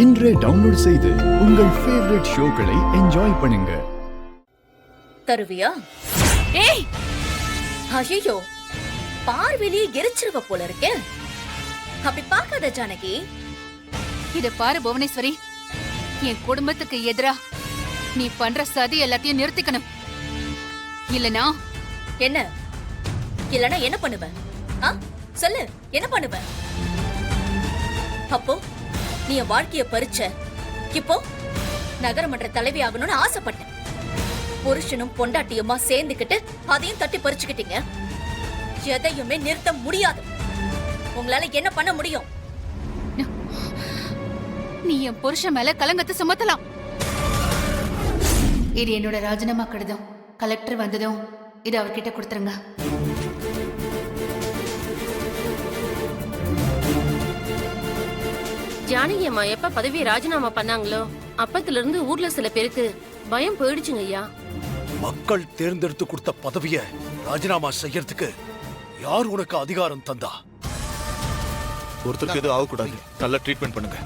இன்றே டவுன்லோட் செய்து உங்கள் ஃபேவரட் ஷோக்களை என்ஜாய் பண்ணுங்க. தருவியா? ஏய், ஐயோ, பார்வையிலேயே எரிச்சிருவ போல இருக்கே. அப்படி பார்க்காத ஜானகி. இத பாரு புவனேஸ்வரி, என் குடும்பத்துக்கு எதிரா நீ பண்ற சதி எல்லாத்தையும் நிறுத்திக்கணும். இல்லனா என்ன பண்ணுவ? சொல்லு, என்ன பண்ணுவ? அப்போ நீ என் வாழ்க்கைய பறிச்ச. இப்போ நகரமன்ற தலைவி ஆகணும்னு ஆசைப்பட்ட. புருஷனும் பொண்டாட்டியுமா சேர்ந்துக்கிட்டு அதையும் தட்டி பறிச்சுக்கிட்டீங்க. எதையுமே நிறுத்த முடியாது. உங்களால என்ன பண்ண முடியும்? நீ என் புருஷன் மேல கலங்கத்தை சுமத்தலாம். இது என்னோட ராஜினாமா கடிதம். கலெக்டர் வந்ததும் இது அவர்கிட்ட கொடுத்துருங்க. ஜானகி அம்மா எப்ப பதவியை ராஜினாமா பண்ணாங்களோ அப்பத்துல இருந்து ஊர்ல சில பேருக்கு பயம் போயிடுச்சுங்க ஐயா. மக்கள் தேர்ந்தெடுத்து கொடுத்த பதவிய ராஜினாமா செய்யறதுக்கு யார் உனக்கு அதிகாரம் தந்தா? ஒருத்தருக்கு எதுவும் ஆகக்கூடாது. நல்லா ட்ரீட்மெண்ட் பண்ணுங்க.